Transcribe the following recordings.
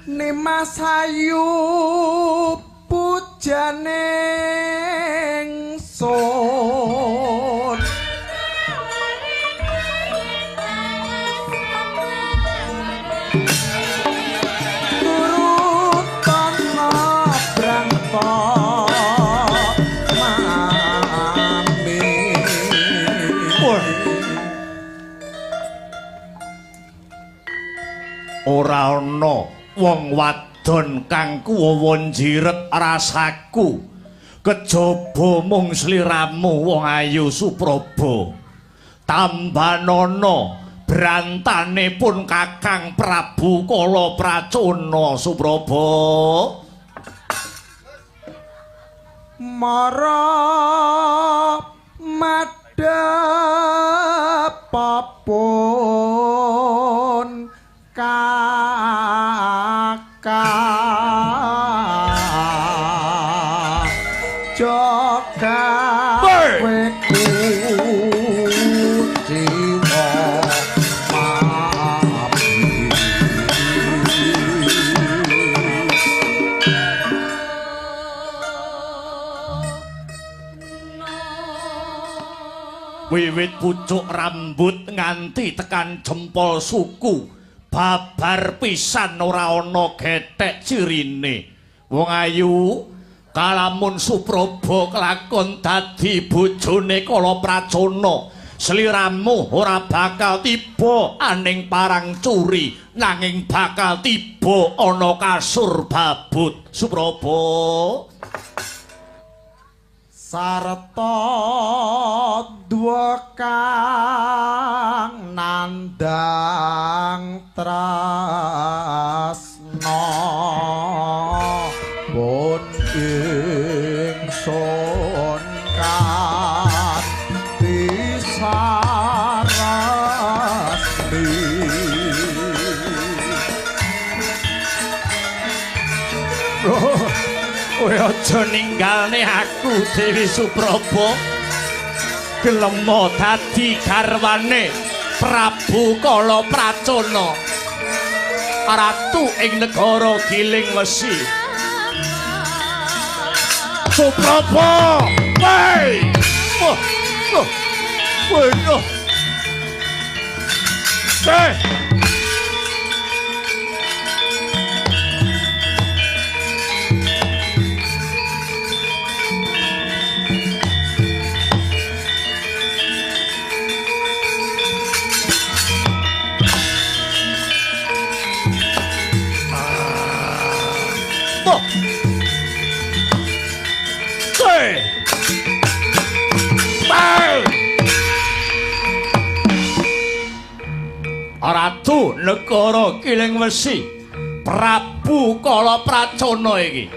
Nimas ayu pujane ingsun Guru Tono Brangta mami ora ana wong wadon kang kuwon jiret rasaku kejaba mung sliramu wong ayu Supraba tambanono brantane pun Kakang Prabu Kalapracana Supraba mara madhep papun kakak joga weku jiwa mapi wiwit pucuk rambut nganti tekan jempol suku babar pisan ora ana gethek cirine wong ayu kalamun Supraba kelakon dadi bojone Kalapracana sliramu ora bakal tiba aning parang curi nanging bakal tiba ana kasur babut Supraba sarta dua kang nandang tresna pun ingsun kanthi sarasmi kowe aja ninggalne aku Dewi Supraba gelem dadi garwane Prabu Kalapracana ratu ing negara Giling Wesi Supraba woi woi Ratu negara Giling Wesi Prabu Kalapracana iki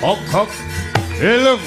Hok eleng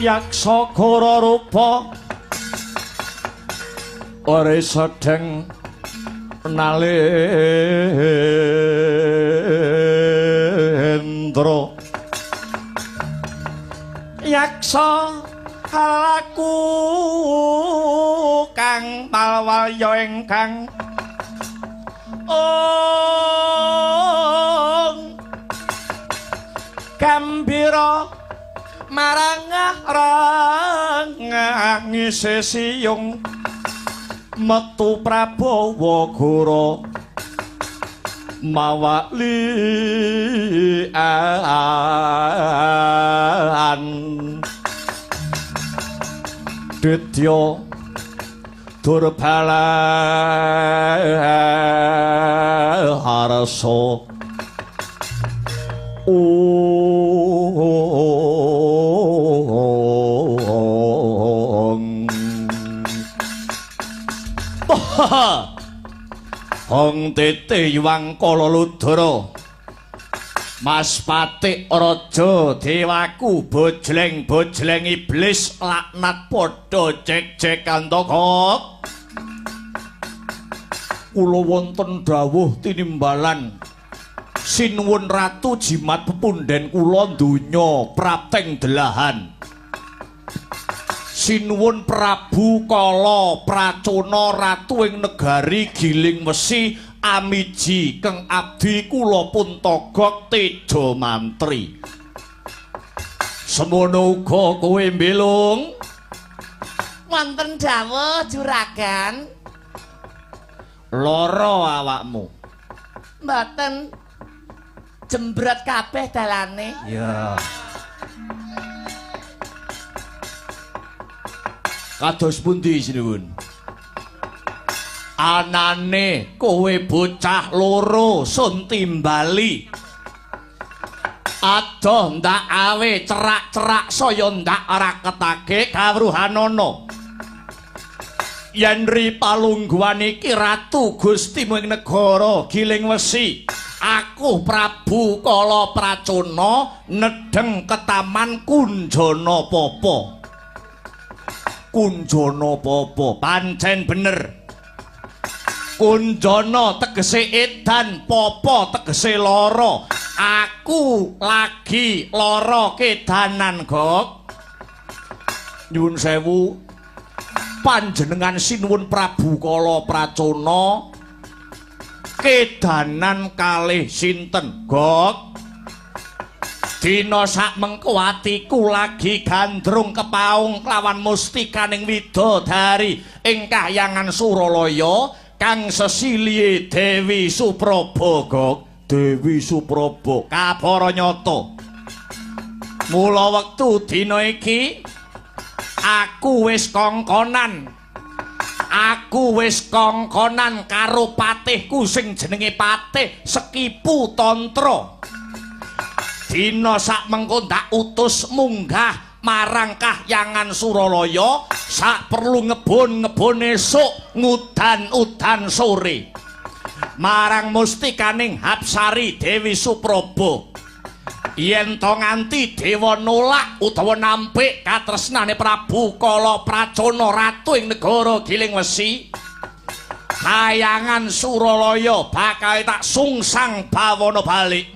yaksa kara rupa ora sedeng nalendra yaksa laku kang palwaya ingkang gambira marang ngise siyung metu Prabawa Gora mawali Ditya Durbala harasa Hong tete yuwang kala ludara Mas Patik Raja Dewaku bojleng-bojleng iblis laknat padha jek-jek kantaka kula wonten dawuh tinimbalan sinuwun ratu jimat pepundhen kula donya prapteng delahan sinuwun Prabu Kala Pracona ratu ing negari Giling Wesi amiji keng abdi kula pun togok teja mantri semono uga kowe mbelung wonten dawuh juragan lara awakmu mboten jembrot kabeh dalane ya kados pundi sinuwun anane kowe bocah loro sun timbali adoh ndak awe cerak-cerak saya ndak raketage kawruhanana yen ri palungguhan iki ratu Gusti ing negara Giling Wesi aku Prabu Kala Pracona nedheng ke taman Kunjana Papa Kunjana Papa pancen bener Kunjana tegese edan Papa tegese lara aku lagi lara kedanan gok nyuwun sewu panjenengan sinuwun Prabu Kala Pracona kedanan kalih sinten gok dina sak mengko atiku lagi gandrung kepaung lawan mustikaning widodari ing kahyangan Suralaya kang sesilie Dewi Supraba gok Dewi Supraba kapara nyata mula wektu dina iki aku wis kongkonan karo patihku sing jenenge Patih Sekipu Tantra dina sak mengko ndak utus munggah marang kahyangan Suralaya sak perlu ngebon esuk ngudan-udan sore marang mustikaning Hapsari Dewi Supraba yen to nganti dewa nolak utawa nampik katresnane Prabu Kala Pracona ratu ing negara Giling Wesi, kayangan Suralaya bakal tak sungsang bawana balik.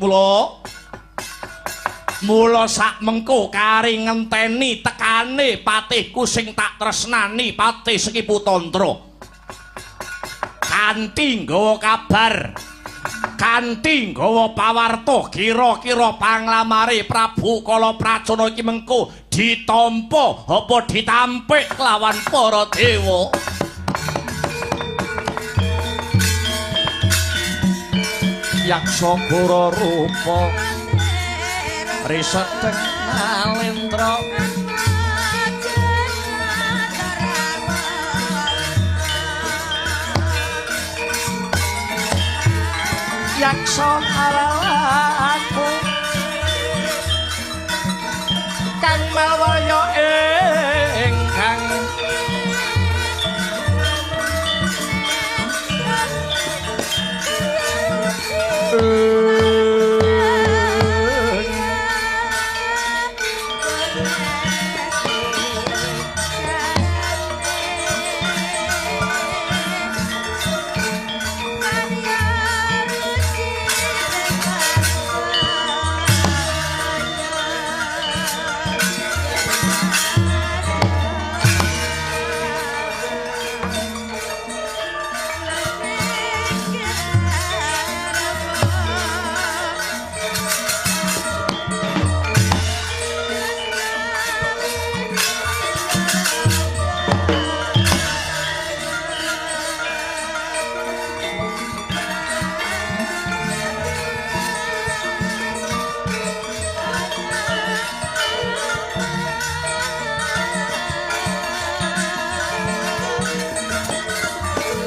Mula sak mengko kari ngenteni tekane patihku sing tak tresnani, Patih Sekipu Tantra, kanthi nggawa kabar, kanthi nggawa pawarta kira-kira panglamare Prabu Kala Pracona iki mengko ditampa apa ditampik kelawan para dewa. Yaksa Gora rupa riseteng Nalendra, yaksa araku kang malwaya ingkang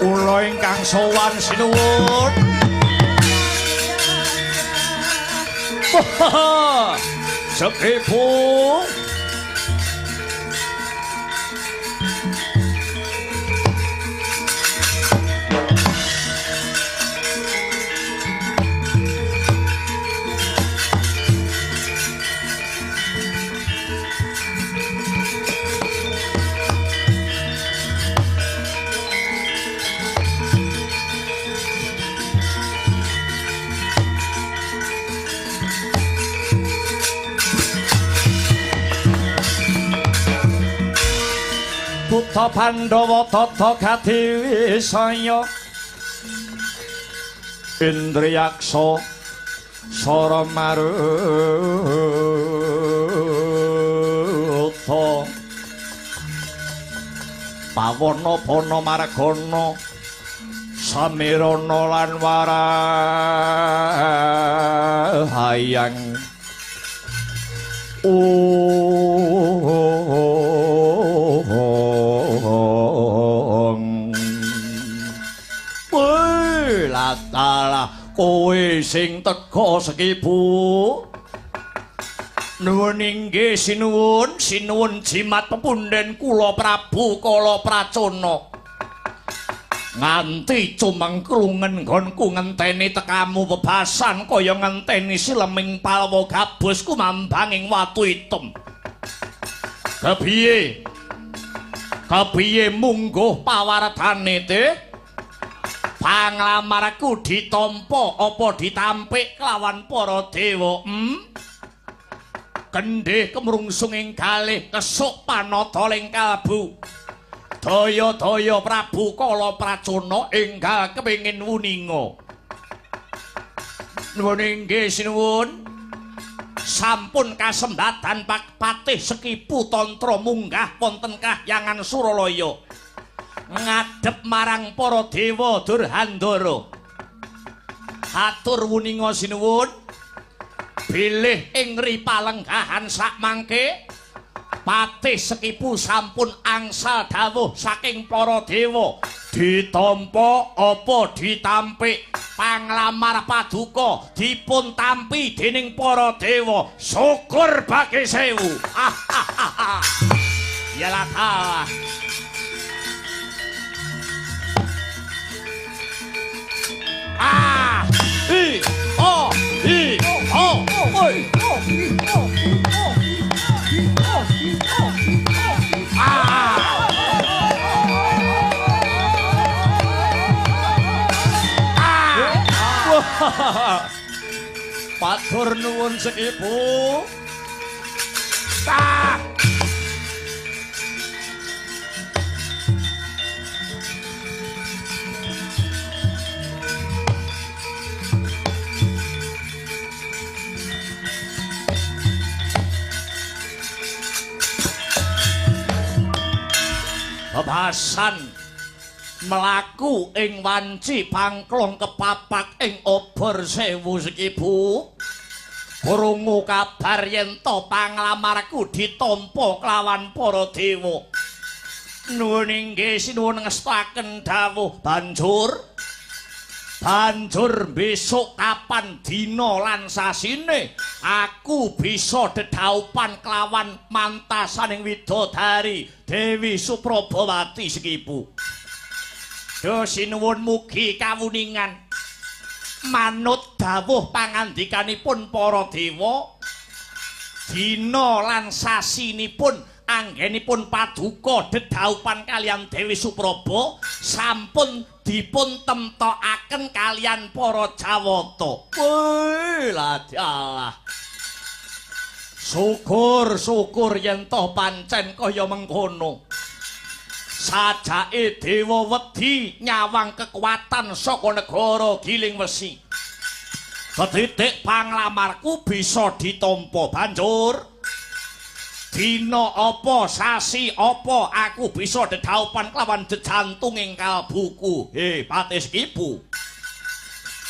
kula ingkang sowan sinuwun. Sekipu Buta Pandhawa tata Gatiwisaya, Indriyaksa Sara Maruta, Pawana Pana Margana, Samirana lan Warahayang. Latala kowe sing teka Sekipu, nuwun inggih sinuwun, sinuwun jimat pepundhen kula Prabu Kala Pracona. Nganti cumengklungen nggonku ngenteni tekamu bebasan kaya ngenteni sileming palwa gabus kumambanging watu item. Kepiye? Kepiye mungguh pawardane te? Panglamarku ditampa apa ditampik kelawan para dewa? Kendhih kemrungsung ing kalih kesuk panata ing kalbu. Daya-daya Prabu Kala Pracona enggal kepengin wuninga. Nuwun inggih sinuwun. Sampun kasembatan Patih Sekipu Tantra munggah wonten kahyangan Suralaya, ngadhep marang para dewa Durhandara. Atur wuninga sinuwun, bilih ing ripalenggahan sakmangke Patih Sekipu sampun angsal dawuh saking para dewa, ditampa apa ditampik panglamar paduka dipun tampi dening para dewa. Syukur bagi sewu. Yalah ta. Matur nuwun Sekipu. Tah. Bebasan melaku ing wanci pangklong kepapak ing obor sewu Sekipu. Krungu kabar yen to panglamarku ditampa kelawan para dewa. Nuwun inggih sinuwun ngestaken dawuh banjur besok kapan dina lan sasine aku bisa dedhaupan kelawan mantasaning widodari Dewi Suprabawati Sekipu. Duh sinuwun mugi kawuningan manut dawuh pangandikanipun para dewa dina lan sasinipun anggenipun paduka dedhaupan kalian Dewi Supraba sampun dipun temtokaken kalian para Jawata. Woi lah syukur yen to pancen kaya mengkono. Sajake dewa wedi nyawang kekuatan saka negara Giling Wesi. Ketitik panglamarku bisa ditampa banjur dina apa sasi apa aku bisa dedhaupan kelawan jejantunging kalbuku. Pati Sekipu.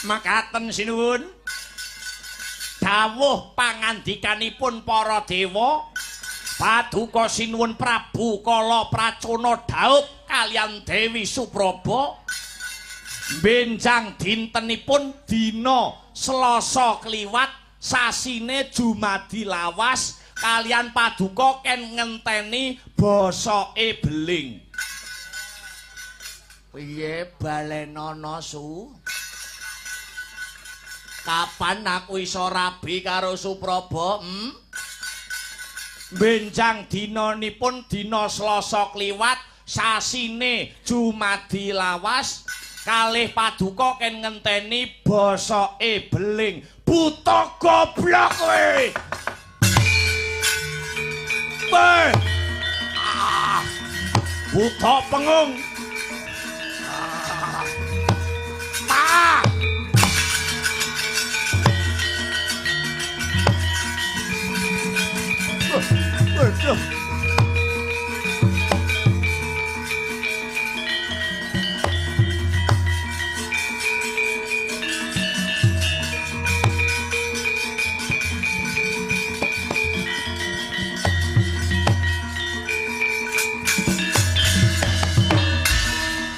Makaten sinuwun dawuh pangandikanipun para dewa. Paduka sinuwun Prabu Kala Pracona dhaup kalian Dewi Supraba benjang dintenipun dina Selasa kliwat sasine Jumadi lawas kalian paduka ken ngenteni bosoke beling. Piye balenono su? Kapan aku iso rabi karo Supraba? Benjang dinanipun dina Selasa kliwat sasine Jumadi lawas kalih paduka ken ngenteni bosoke beling. Buta goblok kowe. Buta pengung.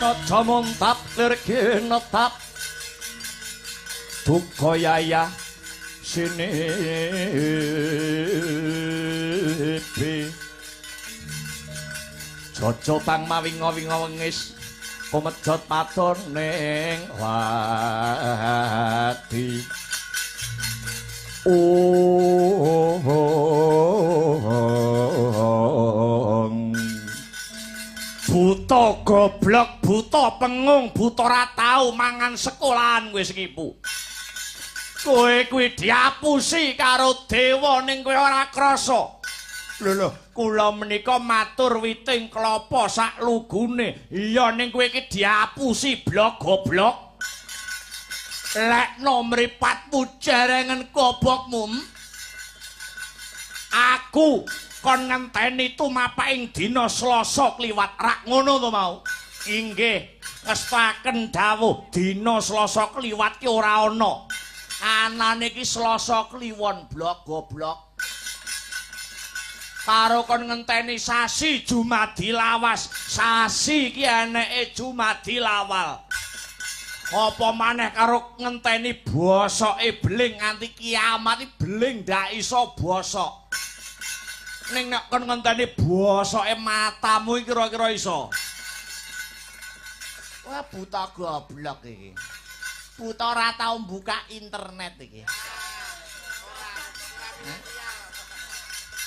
Kaca montap lerke netap duka yaya sinepi jojo tang mawinga-winga wengis kumedhot matur ning wadi buta goblok, buta pengung, buta ora tau mangan sekolahan kowe Sekipu. Kowe kuwi diapusi karo dewa ning kowe ora krasa. Lho, kula menika matur witing klapa sak lugune. Iya ning kowe iki diapusi blok goblok. Lekno mripatmu jerengen gobokmu. Aku kon ngenteni tumapaking dina Selasa kliwat rak ngono to mau. Inggih, ngestaken dawuh dina Selasa kliwat ki ora ana. Anane iki Selasa kliwon blok goblok. Karo kon ngenteni sasi Jumadi lawas. Sasi ki eneke Jumadi lawal. Apa maneh karo ngenteni bosoke beling nganti kiamat iki beling ndak iso bosok. Ning nek kon ngenteni bosoke matamu iki kira-kira iso. Wah buta goblok iki. Buta ora tau buka internet iki.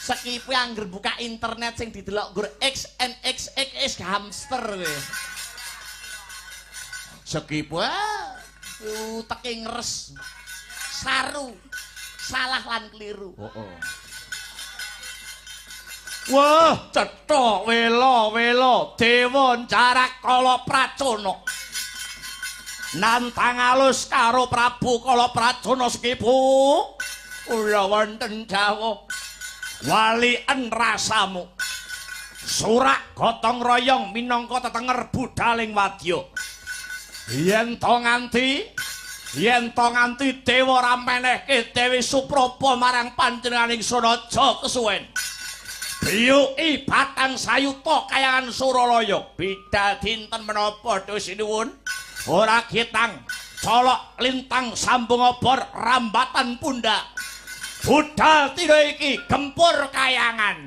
Sekipu angger buka internet sing didelok gur XNXX hamster kowe. Sekipu teke ngres. Saru. Salah lan keliru. Wah, cetha wela-wela dewa jarak kala pracana. Nantang alus karo Prabu Kala Pracana Sekipu. Kula wonten dawuh walien rasamu. Surak gotong royong minangka tetenger budhaling wadya. Yen to nganti dewa ramenehke Dewi Suprapa marang panjenenganing Suraja kesuwen. Biyuki Batang Sayuta kayangan Suralaya bidal dinten menapa dosinuwun ora kitang colok lintang sambung obor rambatan pundak budal tira iki gempur kayangan.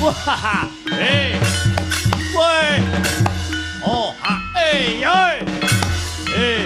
Wah, woi, oh, yoi, woi,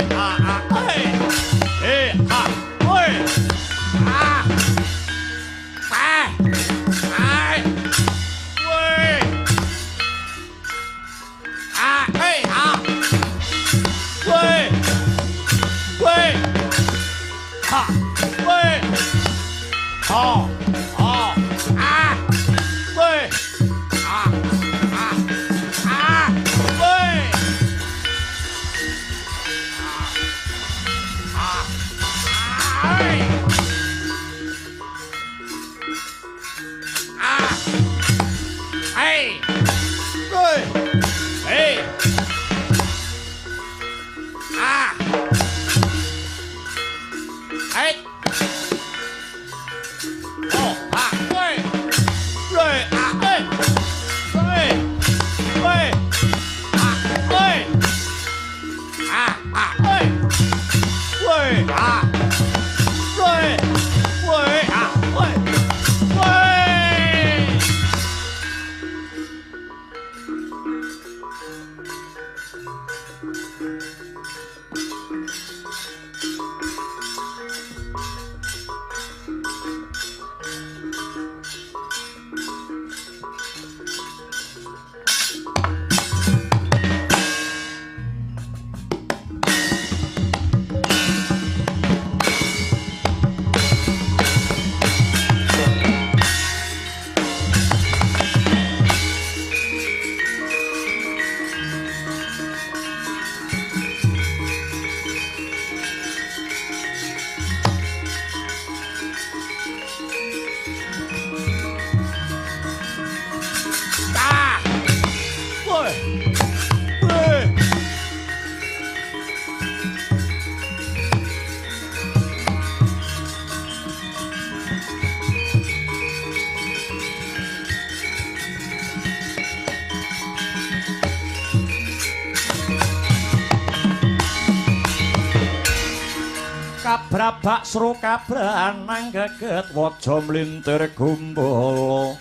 kabrabak sro kabranang geget waja mlintir gumbala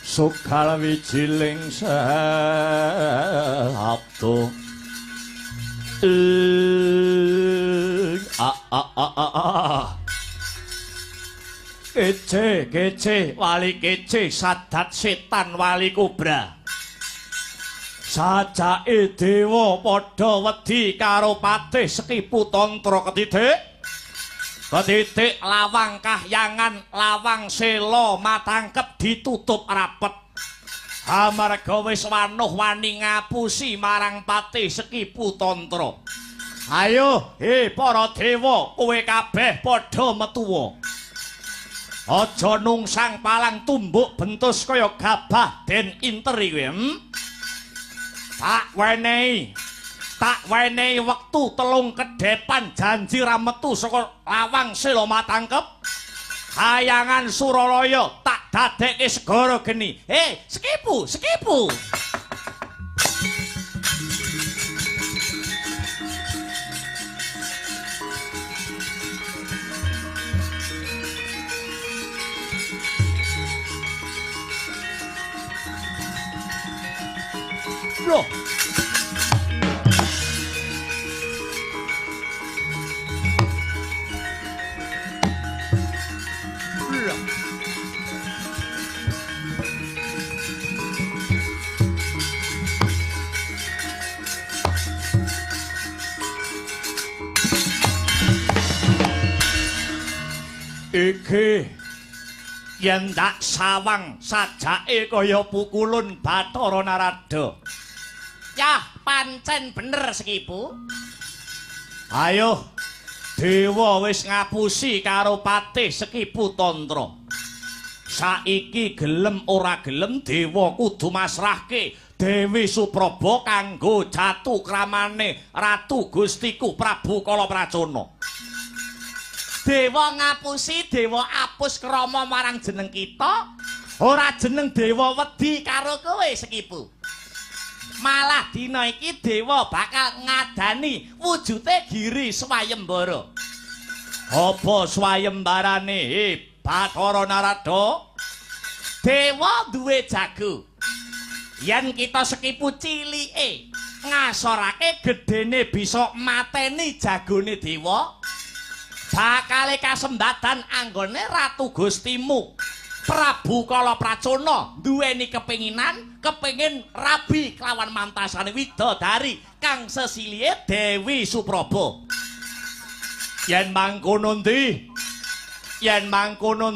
sukal wijiling sabtu kece wali kece sadat setan wali kobra sajake dewa padha wedi karo patih Sekipu Tantra ketitik lawang kahyangan lawang sela matangkep ditutup rapet amarga wis wanuh wani ngapusi marang patih Sekipu Tantra. Ayo para dewa kowe kabeh padha metuwa aja nungsang palang tumbuk bentus kaya gabah den interi kowe. Tak wenehi wektu telung kedepan janji ra metu saka lawang sela matangkep kayangan Suralaya tak dadekke segara geni. Sekipu loh iki yen dak sawang sajake kaya pukulun Bathara Narada. Yah, pancen bener Sekipu. Ayo, dewa wis ngapusi karo patih Sekipu Tantra. Saiki gelem ora gelem dewa kudu masrahke Dewi Supraba kanggo jatuh kramane Ratu Gustiku Prabu Kalapracana. Dewa ngapusi, dewa apus krama marang jeneng kita, ora jeneng dewa wedi karo kowe Sekipu. Malah dina iki dewa bakal ngadani wujute Giri Swayembara. Apa swayembarane Bathara Narada? dewa duwe jago. Yen kita sekipu cilike ngasorake gedene bisa mateni jagone dewa, bakale kasembadan anggone Ratu Gustimu Prabu Kalapracana duweni kepengin rabi kelawan mantasane widodari kang sesilie Dewi Supraba. Yen mangkono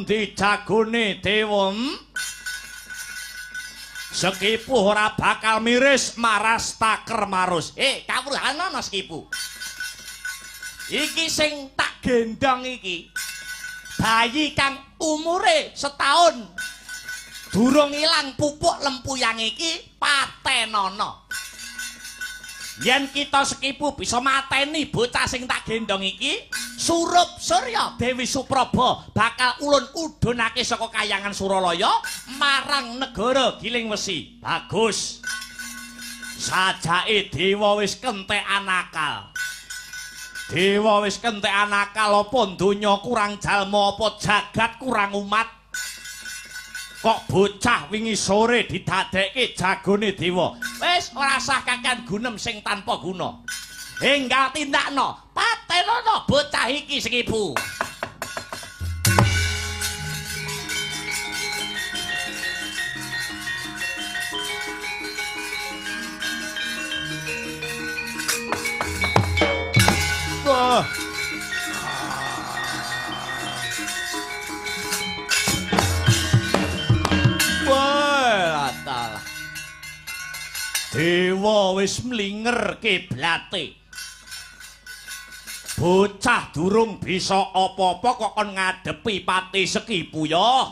ndi jagone dewa Sekipu ora bakal miris maras taker marus. Kawruhanana Sekipu. Iki sing tak gendong iki bayi kang umure setahun durung ilang pupuk lempuyang iki patenana. Yen kita Sekipu bisa mateni bocah sing tak gendong iki, Surup Surya Dewi Supraba bakal ulun udunake saka Kahyangan Suralaya marang negara Giling Wesi. Bagus. Sajake dewa wis kentekan akal. Dewa wis kentekan akal apa donya kurang jalma apa jagat kurang umat. Kok bocah wingi sore didadekke jagone dewa. Wis ora sah kakan gunem sing tanpa guna. Enggal tindakno, patenono bocah iki Sekipu. Wah. Wah, dewa wis mlinger kiblate. Bocah durung bisa apa-apa kok kon ngadepi Pati Sekipu ya.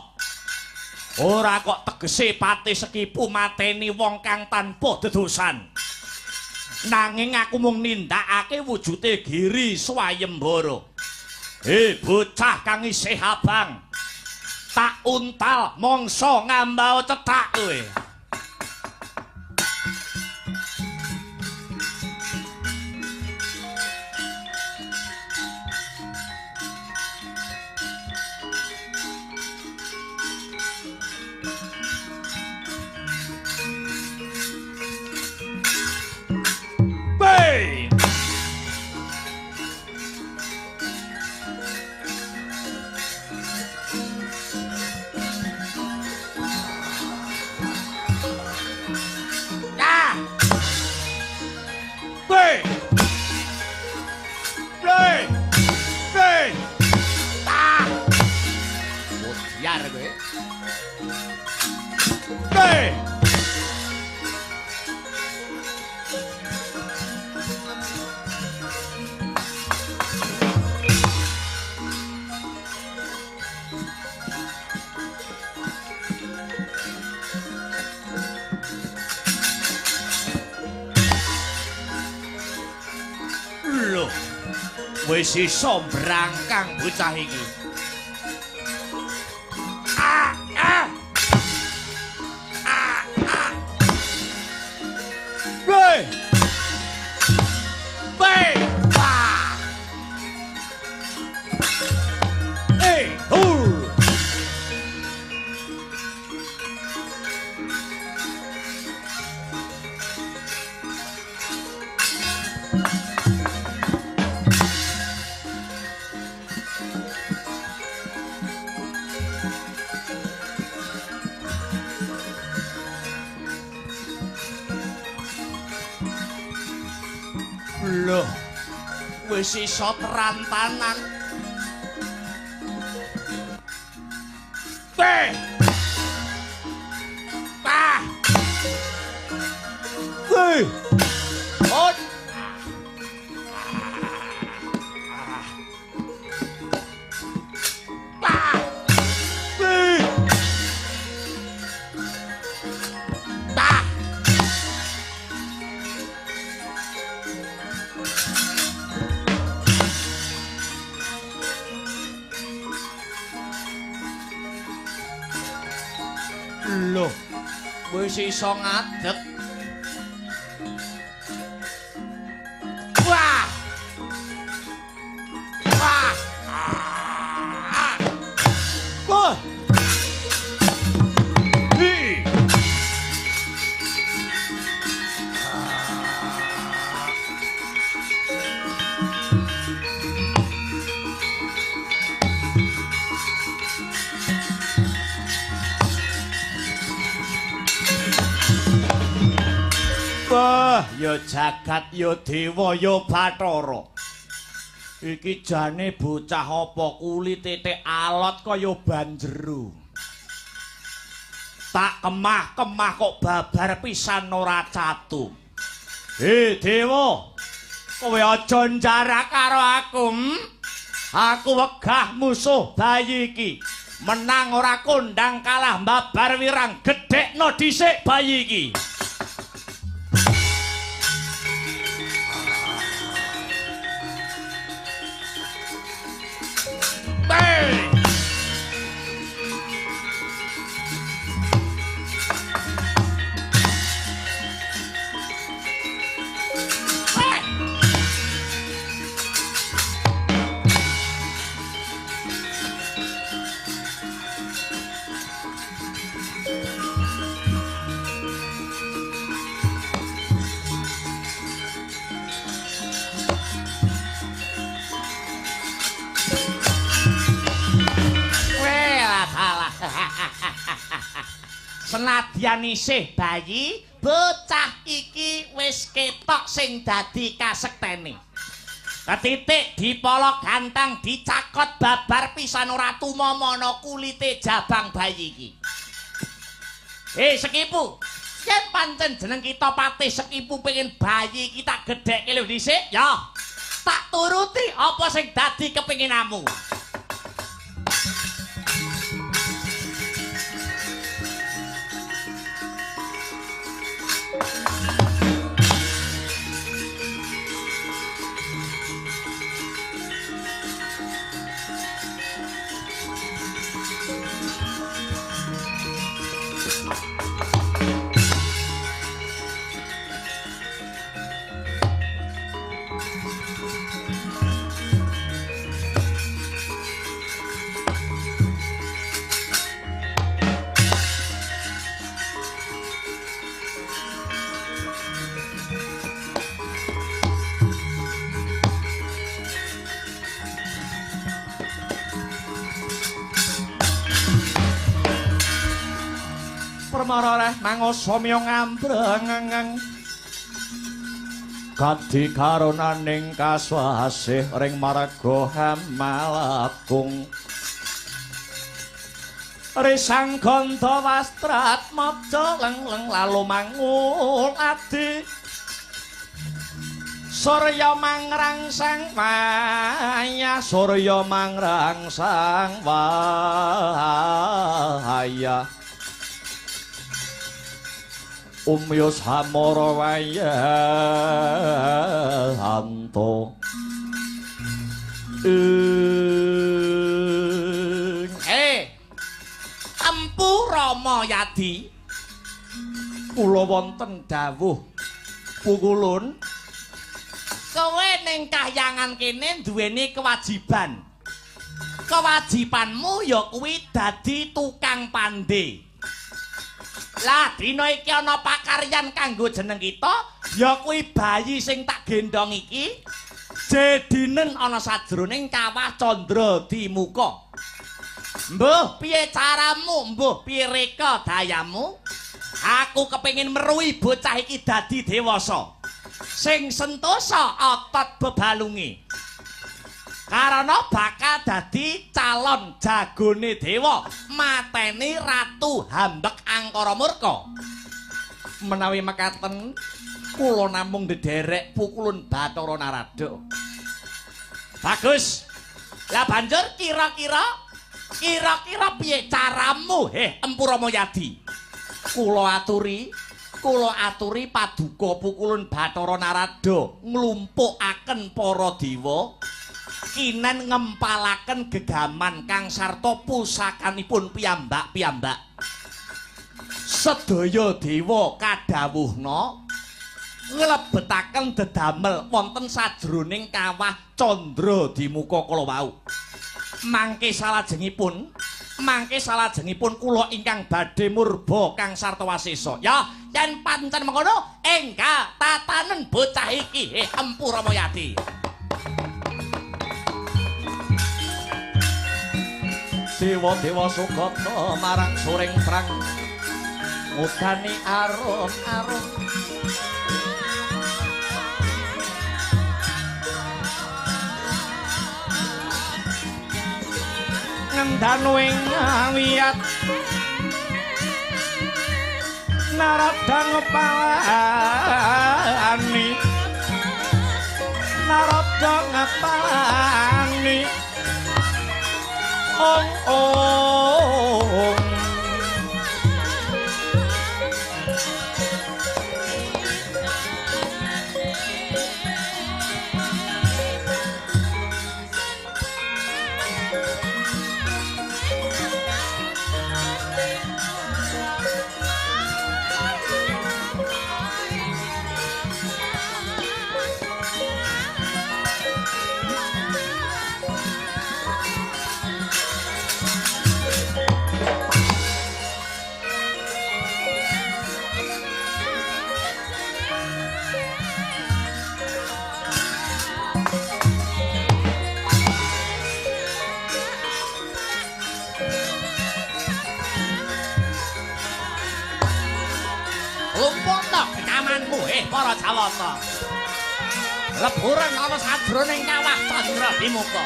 Ora kok tegese Pati Sekipu mateni wong kang tanpa dedosan. Nanging aku mung nindakake wujude Giri Swayembara. Bocah kang isih abang. Tak untal mangsa ngambau cetak kowe. Wis iso brangkang bocah iki. Loh, wis iso terantanan. Loh, wis iso ngadeg. Wah! Wah! Wah! Mbah, ya jagat ya dewa ya Bathara. Iki jane bocah apa kulite tek alot kaya banjero. Tak kemah-kemah kok babar pisan ora catu. Dewa, kowe aja njarak karo aku. Aku wegah musuh bayi iki. Menang ora kondang kalah mbabar wirang gedhekno dhisik bayi iki. Senadyan isih bayi, bocah iki wis ketok sing dadi kasektene. Ketitik dipolok gantang dicakot babar pisan ora tumomono kulite jabang bayi iki. Sekipu, yen pancen jeneng kita Patih Sekipu pengen bayi iki tak gedhekke lho dhisik, ya tak turuti apa sing dadi kepinginanmu. Maroreh mangosomya ngambreng kadhi karonaning kaswasih ring marga Hamalakung risang gandha wastrat maja leng-leng lalu mangul adi Surya mangrangsang waya Surya mangrangsang waya Umyus hamara wayanto Empu Rama Yadi kula wonten dawuh pukulun kowe ning kahyangan kene duweni kewajibanmu ya kuwi dadi tukang pandhe. Lah dina iki ana pakaryan kanggo jeneng kita ya kuwi bayi sing tak gendong iki jedinen ana sajroning kawah Candra Dimuka. Mbuh piye caramu, mbuh piye reka dayamu? Aku kepengin meruhi bocah iki dadi dewasa. Sing sentosa otot bebalunge. Karena bakal dadi calon jagone dewa mateni Ratu Hambek Angkara Murka. Menawi mekaten kula namung ndederek pukulun Bathara Narada. Bagus. Lah banjur kira-kira piye caramu Empu Rama Yadi? Kula aturi paduka pukulun Bathara Narada nglumpukaken para dewa kinen ngempalaken gegaman kang sarta pusakanipun piyambak-piyambak. Sedaya dewa kadhawuhna nglebetaken dedamel wonten sajroning kawah Candra Dimuka kala wau. Mangke salajengipun kula ingkang badhe murba kang sarta wasesa. Ya, yen pancen mengkono enggal tatanen bocah iki Empu Rama Yadi. Dewa-dewa Sugata marang soring trang ngudani arum-arum ngendanu ing wiyat narada ngepalani narada ngepalani ong para Jawata leburan ana sadroning kawah Candra Dimuka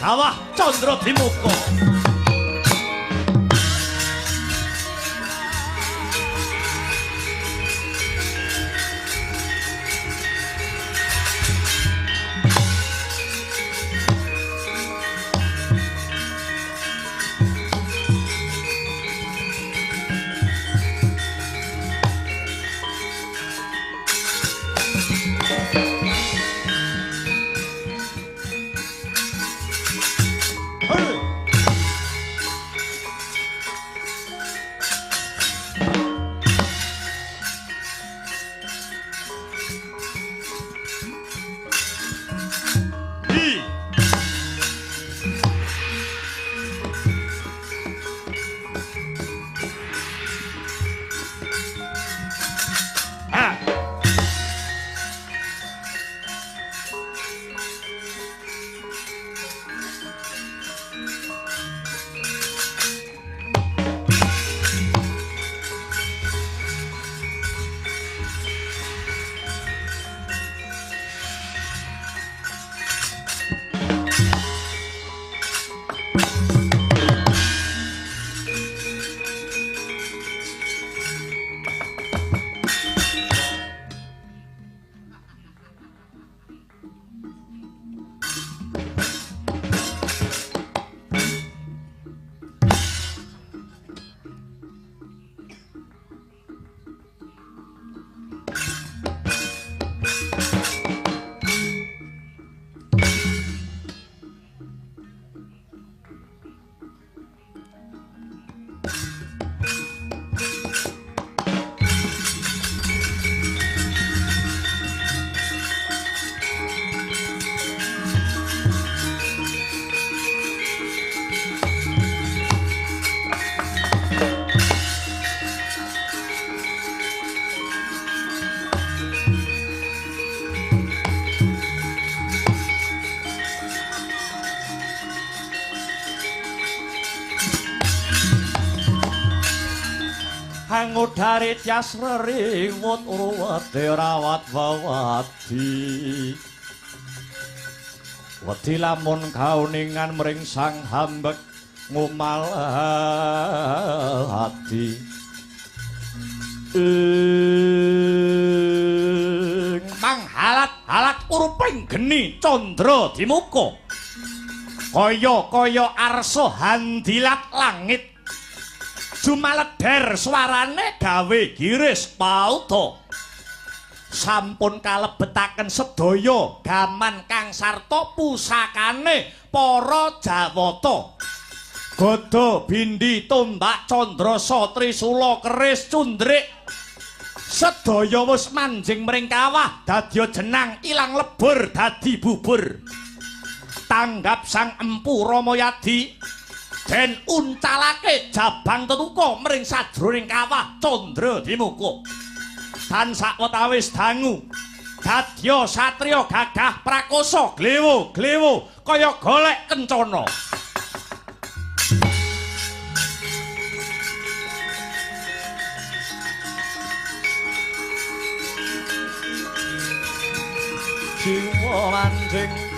kawah Candra Dimuka ngudari jas rerimut urwati rawat bawati wedi lamun kauningan mring sang hambek ngumal hati manghalat-halat uruping geni Candra Dimuka kaya arsa handilat langit jumaleder swarane gawe giris pauta sampun kalebetaken sedaya gaman kang sarta pusakane para Jawata gada bindi tombak candra satrisula keris cundrik sedaya wis manjing mring kawah dadya jenang ilang lebur dadi bubur tanggap sang empu Ramayadi den uncalake jabang tetuka mring sajroning kawah Candra Dimuka tan sakwetawis dangu dadya satriya gagah prakosa glewo kaya golek kencana jiwa mancing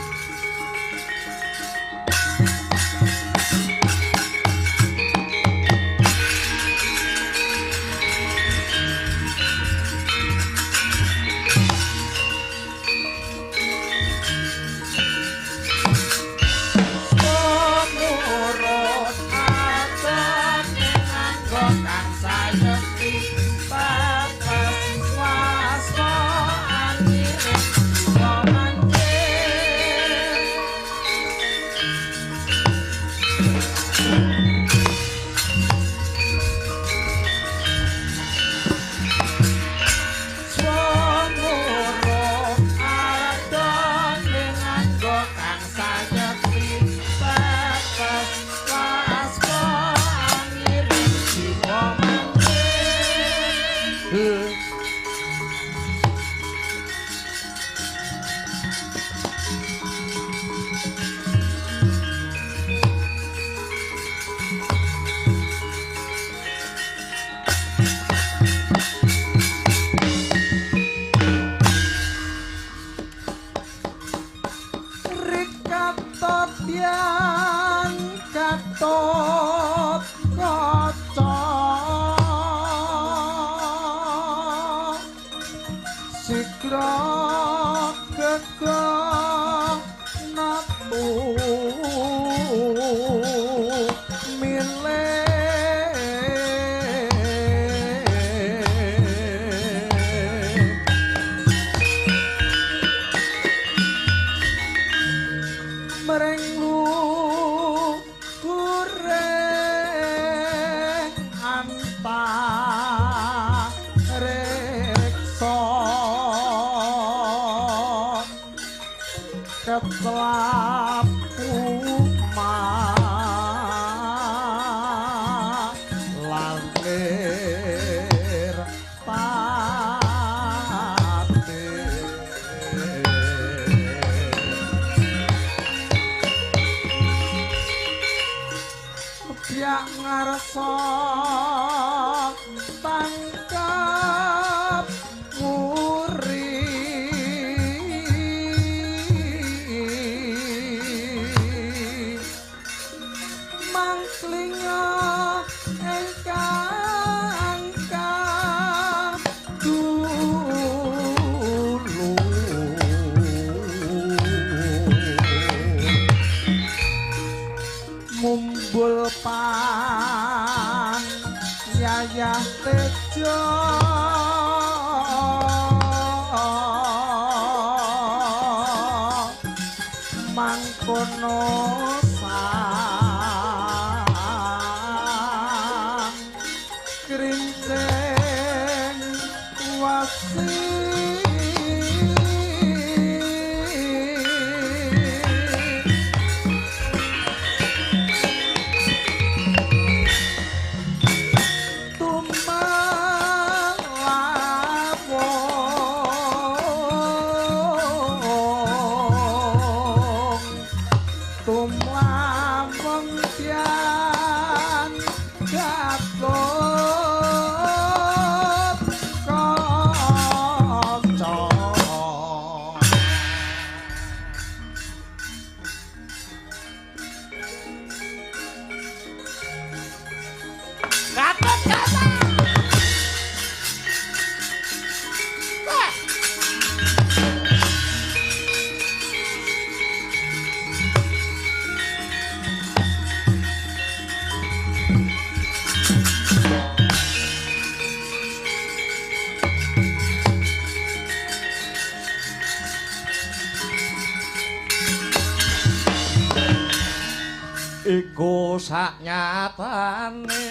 iku saknyatane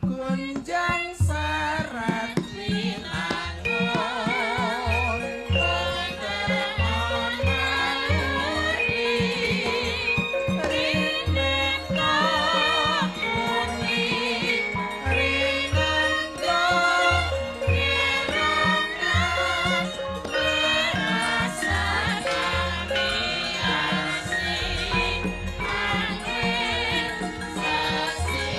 gunjang seret winangun pendermon naluri rineka kuning rinenggo kirokan merasakan asing angin sesi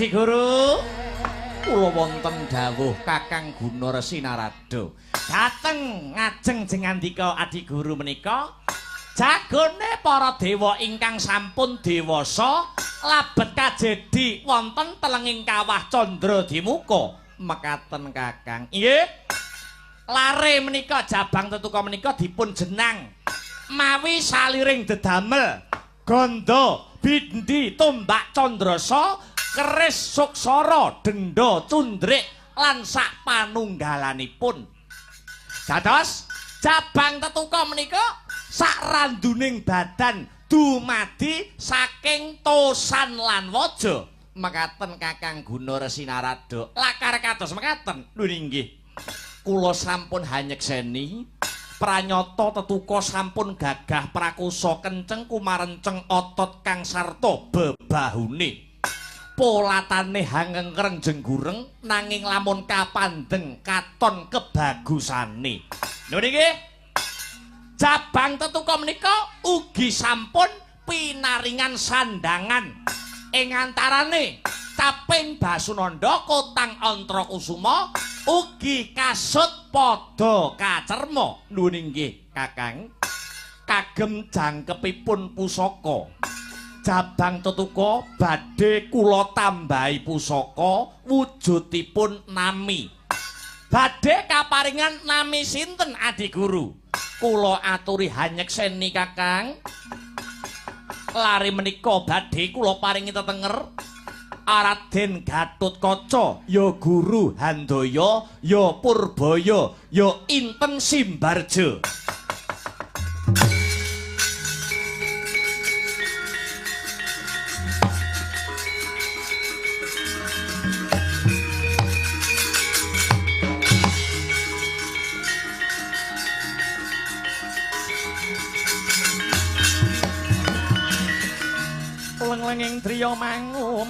Adi Guru. Kula wonten dawuh Kakang Gunaresi Narada. Dateng ngajeng jengandika Adi Guru menika jagone para dewa ingkang sampun dewasa labet kajedi wonten telenging kawah Candra Dimuka. Mekaten Kakang. Nggih. Lare menika Jabang Tetuka menika dipun jenang mawi saliring dedamel ganda bindi tombak candrasa keris suksara denda cundrik lan sak panunggalanipun. Dados Jabang Tetuka menika sak randuning badan dumadi saking tosan lan waja. Mekaten Kakang Gunaresi Narada. Lakar kados mekaten. Lho nggih. Kula sampun hanyekseni pranyata Tetuka sampun gagah prakusa kenceng kumarenceng otot kang sarta bebahune. Polatane hangengkreng jenggureng nanging lamun kapandeng katon kebagusane. Lho nggih. Jabang Tetuka menika ugi sampun pinaringan sandangan ing antarane Caping Basunanda Kotang Antrakusuma ugi kasut padha kacerma. Lho nggih Kakang. Kagem jangkepipun pusaka Jabang Tetuka badhe kula tambahi pusaka wujudipun nami. Badhe kaparingan nami sinten Adi Guru? Kula aturi hanyekseni Kakang. Lare menika badhe kula paringi tetenger Raden Gatotkaca ya Guru Handaya ya Purbaya ya Inten Simbarja. Leng-lenging driya mangu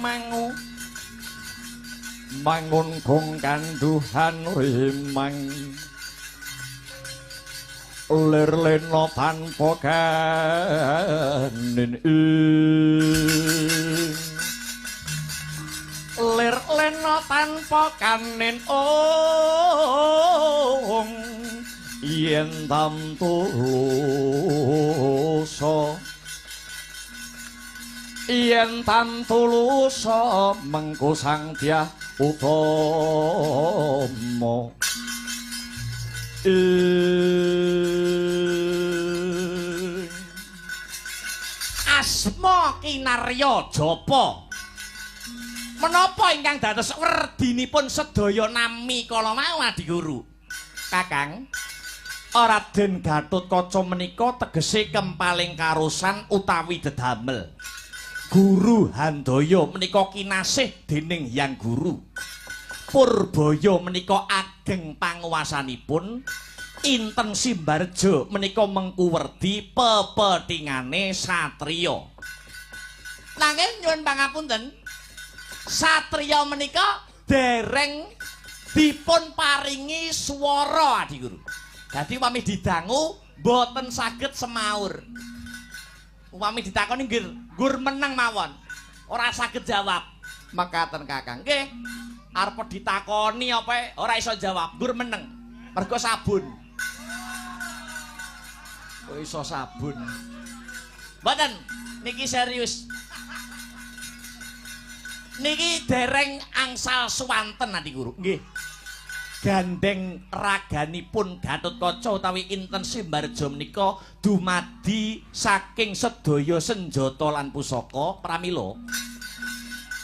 mangun gong kanduhan rimang lir-lena tanpa kanin lir-lena tanpa kanin yen tantulusa yen tantulusa mengko sang Dyah Utama asma kinarya japa menapa ingkang dados werdinipun sedaya nami kala mau Adi Guru? Kakang, Raden Gatotkaca menika tegese kempaling karusan utawi dedamel. Guru Handaya menika kinasih dening Hyang Guru. Purbaya menika ageng panguwasanipun. Inten Simbarja menika mengku werdi pepethingane satriya. Nanging nyuwun pangapunten, satriya menika dereng dipun paringi swara Adi Guru. Dadi upami didangu boten saged semaur. Upami ditakoni nggih gur meneng mawon, ora saged jawab. Mekaten Kakang. Nggih, arep ditakoni apa ora iso jawab, gur meneng. Mergo sabun. Kok iso sabun? Mboten, niki serius. Niki dereng angsal suwanten Adi Guru. Nggih. Gandeng raganipun Gatotkaca utawi Inten Simbarja menika dumadi saking sedaya senjata lan pusaka pramila.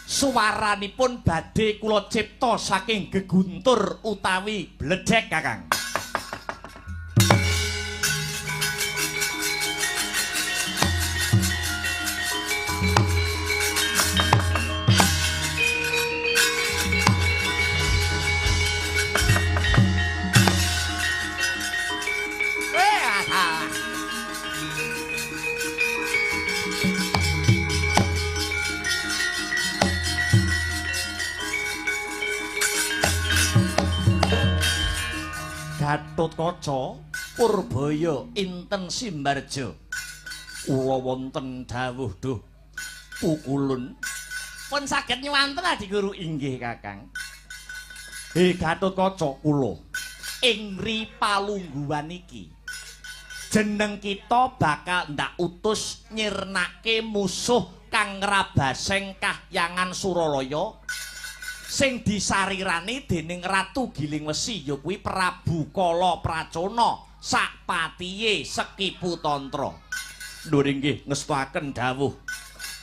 Suwaranipun badhe kula cipta saking geguntur utawi bledhek Kakang. Gatotkaca Purbaya Inten Simbarja. Kula wonten dawuh duh pukulun Pun saged nyuwanten Adi Guru. Inggih Kakang. Gatotkaca kula ing ripalungguhan iki jeneng kita bakal ndak utus nyirnake musuh kang ngrabaseng kahyangan Suralaya sing disarirani dening Ratu Giling Wesi ya kuwi Prabu Kala Pracona sak patihe Sekipu Tantra. Lur inggih ngestuaken dawuh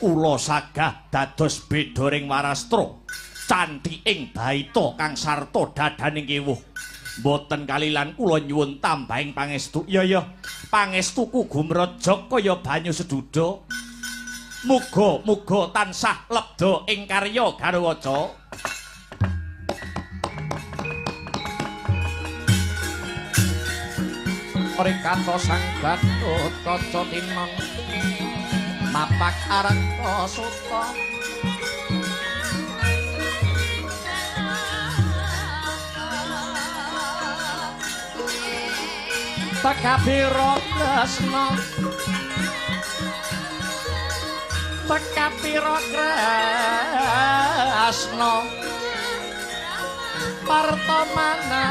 kula sagah dados bedoring warastra cantiking baita kang sarta dadaning kewuh. Mboten kalilan kula nyuwun tambahing pangestu. Ya pangestuku gumrejeg kaya banyu seduda. Muga-muga tansah lebda ing karya garwaca. Rikata sang Gatotkaca tinon mapak arengga suta. Tekapira tresna tekapira tresna Partomanar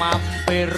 mampir